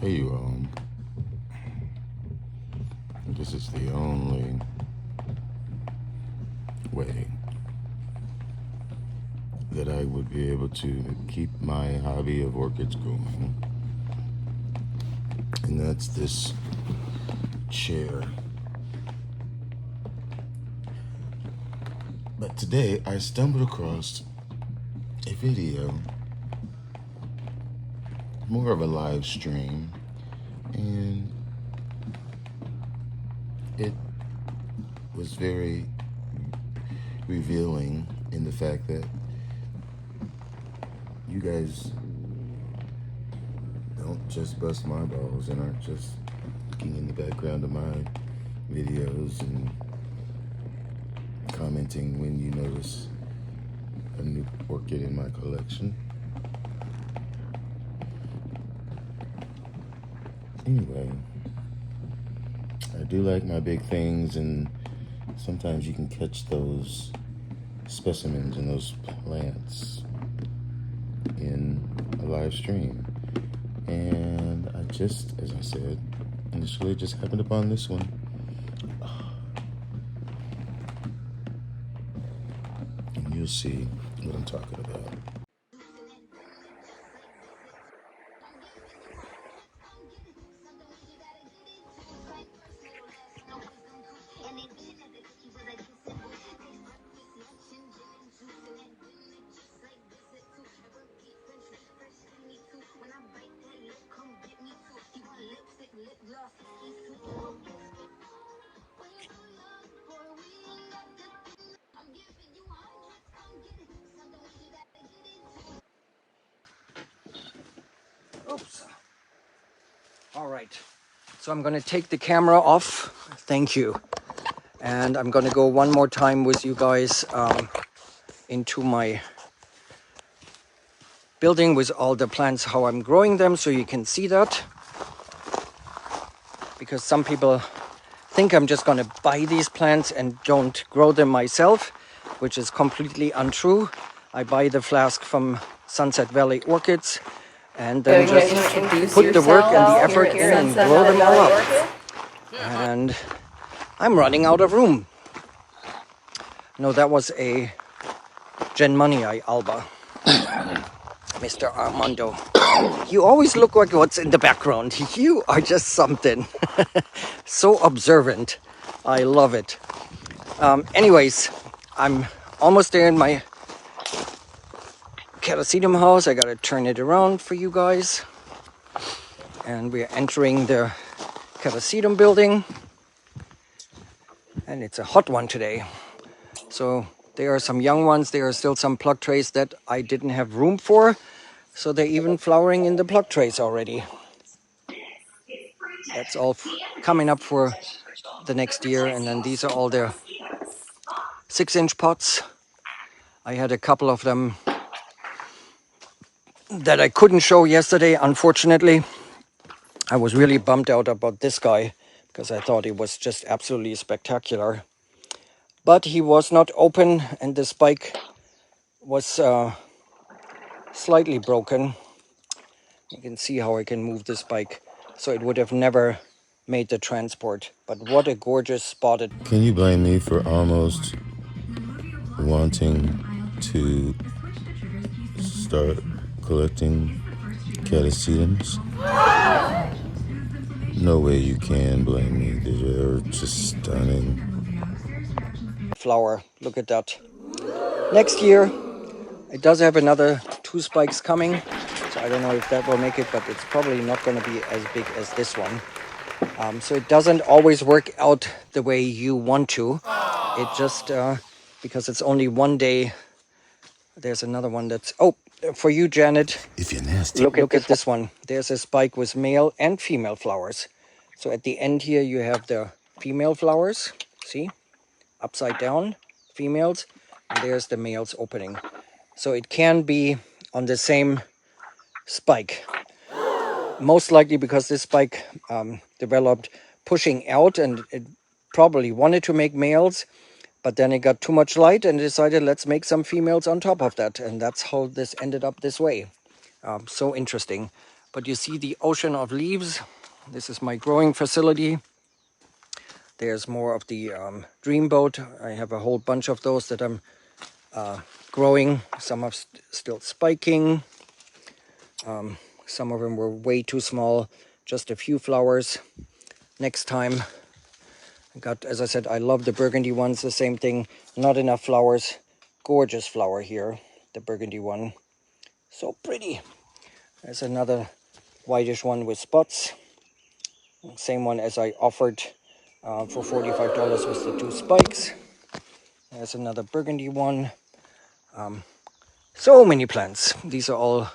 Hey you all, this is the only way that I would be able to keep my hobby of orchids going, and that's this chair. But today I stumbled across a video, more of a live stream, and it was very revealing in the fact that you guys don't just bust my balls and aren't just looking in the background of my videos and commenting when you notice a new orchid in my collection. Anyway, I do like my big things, and sometimes you can catch those specimens and those plants in a live stream. And I just, as I said, initially just happened upon this one. And you'll see what I'm talking about. Oops. All right. So I'm going to take the camera off. Thank you. And I'm going to go one more time with you guys into my building with all the plants, how I'm growing them, so you can see that. Because some people think I'm just going to buy these plants and don't grow them myself, which is completely untrue. I buy the flask from Sunset Valley Orchids and then just put the work and the effort in and grow them all up. And I'm running out of room. No, that was a Gen Money Alba. Mr. Armando. You always look like what's in the background. You are just something. So observant. I love it. Anyways, I'm almost there in my Catasetum house. I gotta turn it around for you guys. And we're entering the Catasetum building. And it's a hot one today. So there are some young ones. There are still some plug trays that I didn't have room for. So they're even flowering in the plug trays already. That's all coming up for the next year. And then these are all the 6-inch pots. I had a couple of them that I couldn't show yesterday, unfortunately. I was really bummed out about this guy because I thought he was just absolutely spectacular. But he was not open and the spike was slightly broken. You can see how I can move this spike. So it would have never made the transport. But what a gorgeous spotted. Can you blame me for almost wanting to start collecting catasetums? No way you can blame me. They're just stunning. Flower, look at that. Next year, it does have another 2 spikes coming. So I don't know if that will make it, but it's probably not going to be as big as this one. So it doesn't always work out the way you want to. It just, because it's only one day. There's another one that's, oh, for you, Janet. If you're nasty. Look at this one. There's a spike with male and female flowers. So at the end here, you have the female flowers. See? Upside down, females. And there's the males opening. So it can be on the same spike. Most likely because this spike developed pushing out and it probably wanted to make males, but then it got too much light and decided let's make some females on top of that. And that's how this ended up this way. So interesting. but you see the ocean of leaves. This is my growing facility. There's more of the dreamboat. I have a whole bunch of those that I'm growing. Some are still spiking. Some of them were way too small, just a few flowers. Next time, I got, as I said, I love the burgundy ones, the same thing, not enough flowers. Gorgeous flower here, the burgundy one. So pretty. There's another whitish one with spots. Same one as I offered for $45 with the 2 spikes. There's another burgundy one. So many plants. These are all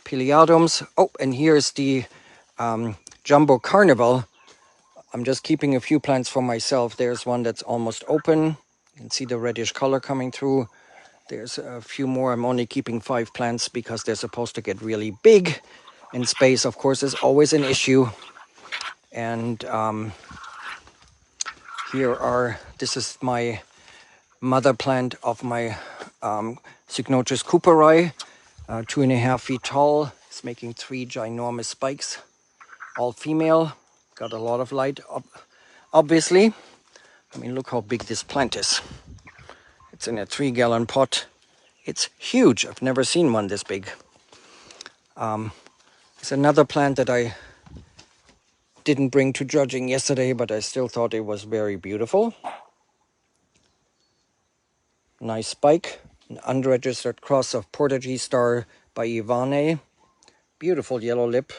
Piliadums. Oh, and here's the Jumbo Carnival. I'm just keeping a few plants for myself. There's one that's almost open. You can see the reddish color coming through. There's a few more. I'm only keeping 5 plants because they're supposed to get really big. And space, of course, is always an issue. And this is my mother plant of my Cycnotus cooperi, 2.5 feet tall. It's making 3 ginormous spikes, all female. Got a lot of light, obviously. I mean, look how big this plant is. It's in a 3-gallon pot. It's huge. I've never seen one this big. It's another plant that I didn't bring to judging yesterday, but I still thought it was very beautiful. Nice spike. An unregistered cross of Portuguese star by Ivane. Beautiful yellow lip.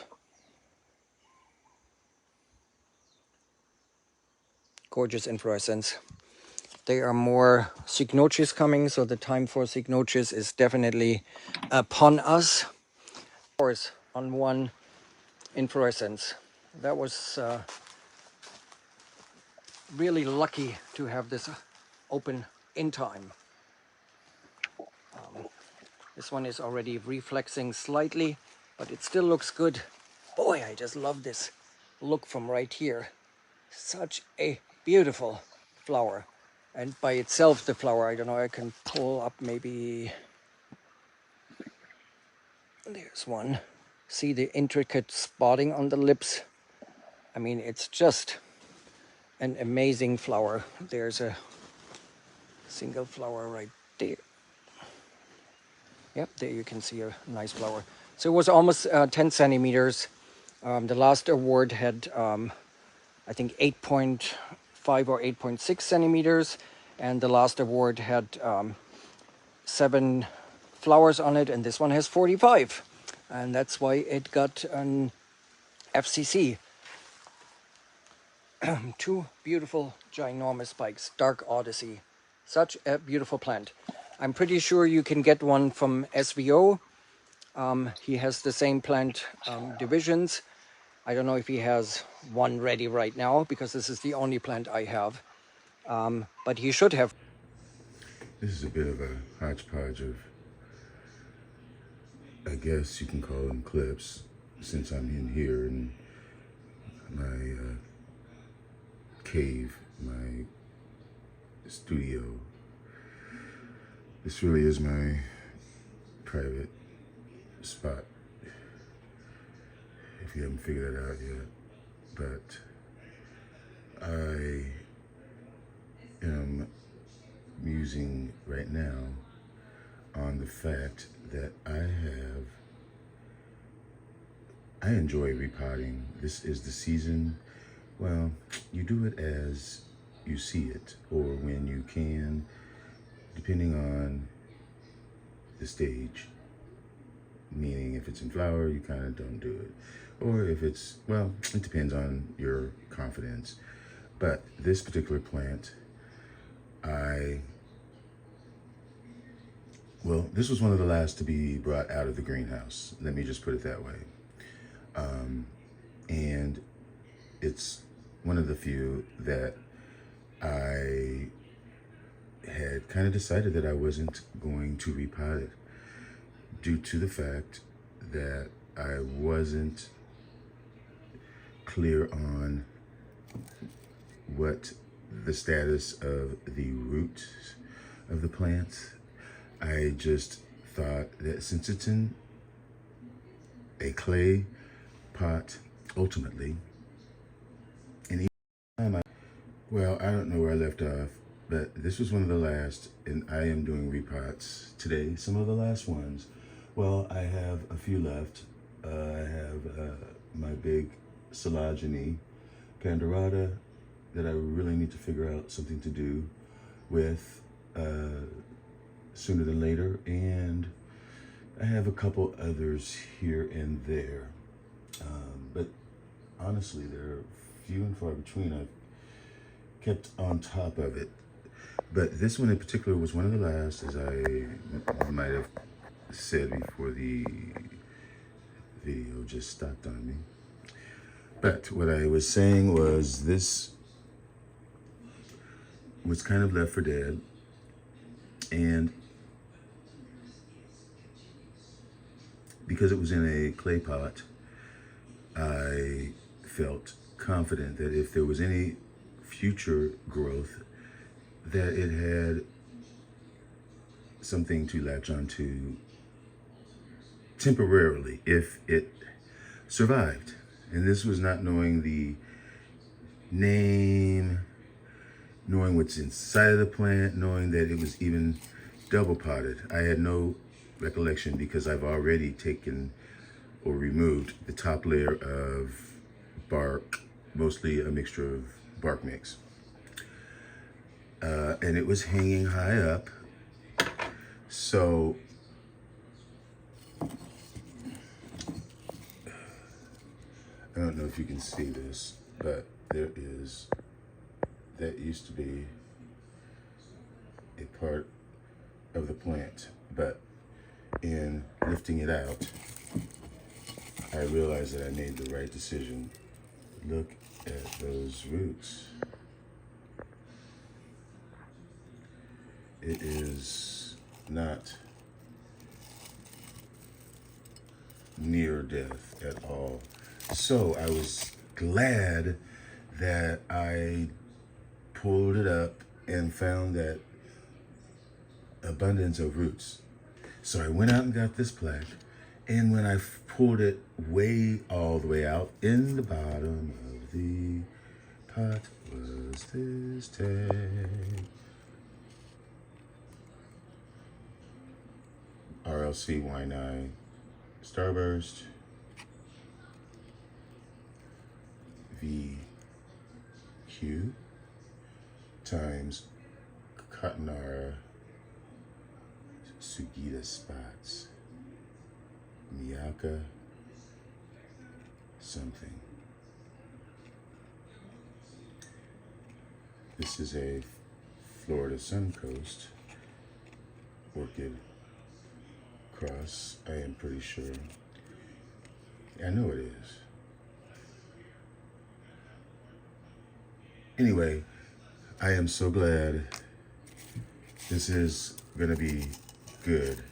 Gorgeous inflorescence. There are more Cycnotus coming, so the time for Cycnotus is definitely upon us. Of course, on one inflorescence. That was really lucky to have this open in time. This one is already reflexing slightly, but it still looks good. Boy, I just love this look from right here. Such a beautiful flower. And by itself, the flower, I don't know, I can pull up maybe... There's one. See the intricate spotting on the lips? I mean, it's just an amazing flower. There's a single flower right there. Yep, there you can see a nice flower. So it was almost 10 centimeters. The last award had, I think, 8.5 or 8.6 centimeters. And the last award had 7 flowers on it, and this one has 45. And that's why it got an FCC. 2 beautiful, ginormous spikes. Dark Odyssey. Such a beautiful plant. I'm pretty sure you can get one from SVO. He has the same plant divisions. I don't know if he has one ready right now, because this is the only plant I have. But he should have. This is a bit of a hodgepodge of, I guess you can call them clips, since I'm in here in my cave, my studio. This really is my private spot, if you haven't figured that out yet. But I am musing right now on the fact that I enjoy repotting. This is the season. Well, you do it as you see it, or when you can, depending on the stage. Meaning, if it's in flower, you kind of don't do it. Or if it's, well, it depends on your confidence. But this particular plant, this was one of the last to be brought out of the greenhouse. Let me just put it that way. And it's one of the few that I had kind of decided that I wasn't going to repot it, due to the fact that I wasn't clear on what the status of the roots of the plant. I just thought that since it's in a clay, pot ultimately. And each time well, I don't know where I left off, but this was one of the last, and I am doing repots today, some of the last ones. Well, I have a few left. I have my big Silaginy Pandorata that I really need to figure out something to do with sooner than later, and I have a couple others here and there, but honestly they're few and far between. I've kept on top of it, but this one in particular was one of the last, as I might have said before the video just stopped on me. But what I was saying was this was kind of left for dead, and because it was in a clay pot, I felt confident that if there was any future growth, that it had something to latch onto temporarily if it survived. And this was not knowing the name, knowing what's inside of the plant, knowing that it was even double potted. I had no recollection because I've already taken or removed the top layer of bark, mostly a mixture of bark mix. And it was hanging high up. So I don't know if you can see this, but that used to be a part of the plant, but in lifting it out, I realized that I made the right decision. Look at those roots. It is not near death at all. So I was glad that I pulled it up and found that abundance of roots. So I went out and got this plaque, and when I pulled it way all the way out, in the bottom of the pot was this tag. RLC Wine Starburst VQ times Cottonara Sugita spots. Miyaka something. This is a Florida Suncoast Orchid cross, I am pretty sure. I know it is. Anyway, I am so glad. This is gonna be good.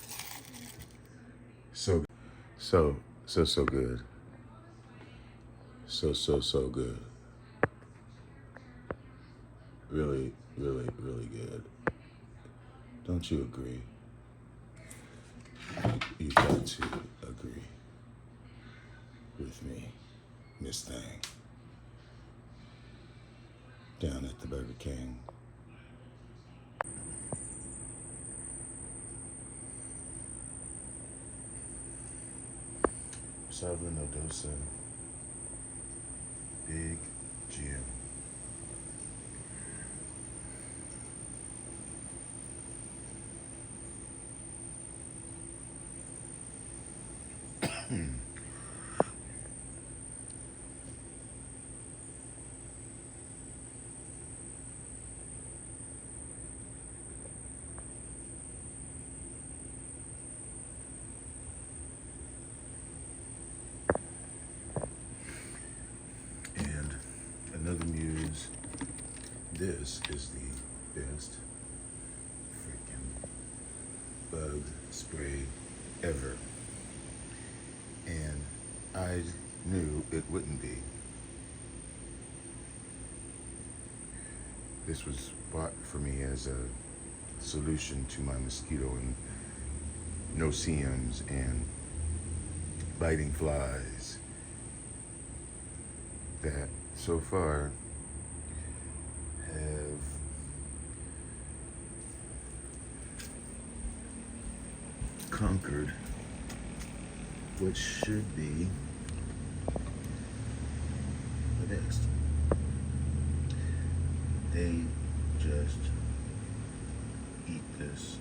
So good. So good. Really, really, really good. Don't you agree? You got to agree with me, Miss Thing. Down at the Burger King. Southern Odosa, Big Jim. Another muse. This is the best freaking bug spray ever. And I knew it wouldn't be. This was bought for me as a solution to my mosquito and no-see-ums and biting flies. that so far have conquered what should be the next. They just eat this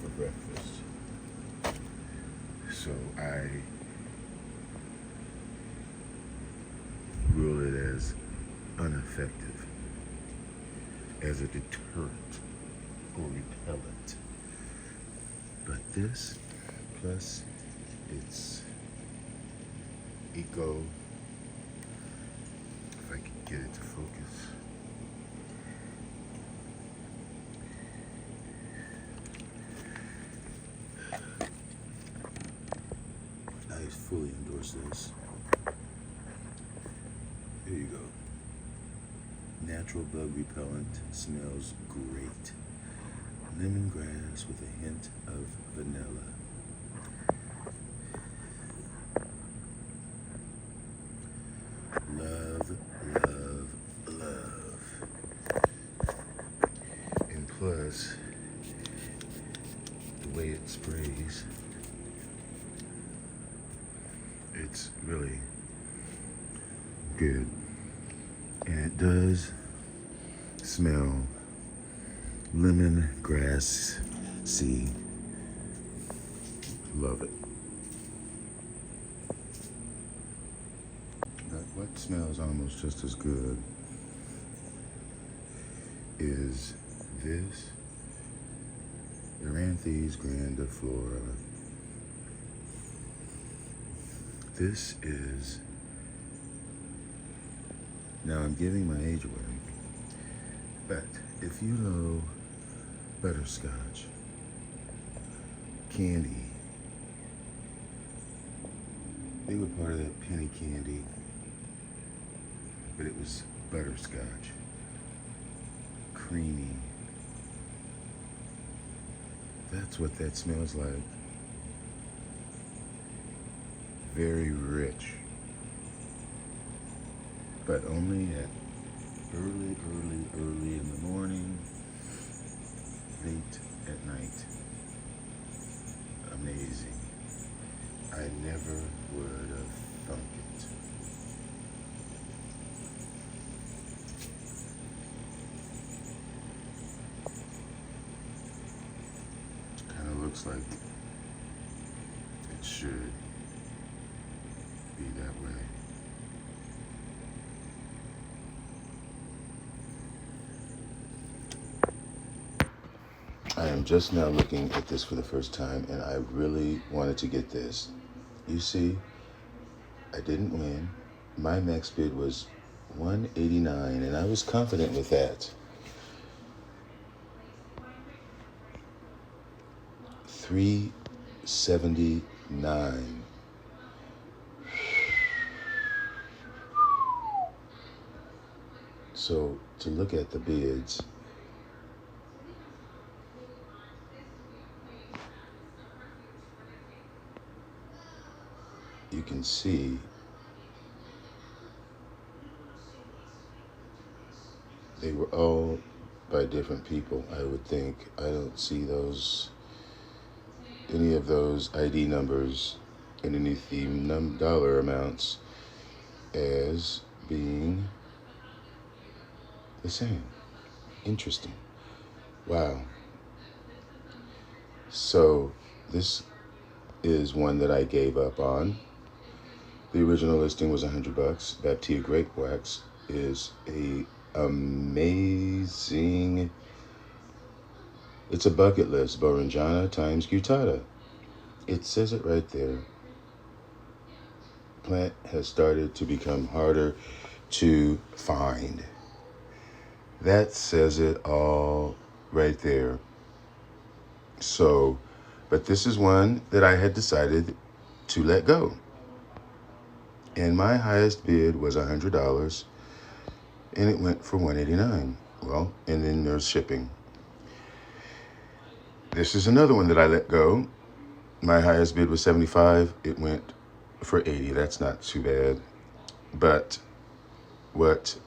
for breakfast. So I rule it as ineffective as a deterrent or repellent. But this, plus it's eco, if I can get it to focus. I fully endorse this. Here you go. Natural bug repellent, smells great. Lemongrass with a hint of vanilla. Love, love, love. And plus, the way it sprays, it's really good. And it does smell lemongrass. See, love it. But what smells almost just as good is this Eranthes grandiflora. This is, now I'm giving my age away, but if you know butterscotch, candy, they were part of that penny candy, but it was butterscotch, creamy. That's what that smells like. Very rich, but only at early in the morning, late at night. Amazing. I never would have thunk it. Kind of looks like it should be that way. I am just now looking at this for the first time, and I really wanted to get this. You see, I didn't win. My max bid was $189, and I was confident with that. $379. So to look at the bids, you can see they were all by different people, I would think. I don't see any of those ID numbers underneath the dollar amounts as being the same. Interesting. Wow. So this is one that I gave up on. The original listing was $100. Baptia Grape Wax is amazing. It's a bucket list. Borinjana times Gutata. It says it right there. Plant has started to become harder to find. That says it all right there. So, but this is one that I had decided to let go. And my highest bid was $100, and it went for $189. Well, and then there's shipping. This is another one that I let go. My highest bid was $75. It went for $80. That's not too bad. But what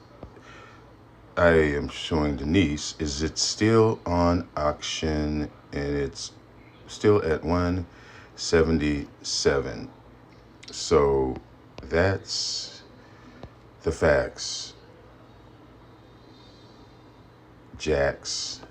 I am showing Denise is it's still on auction and it's still at 177. So that's the facts. Jacks.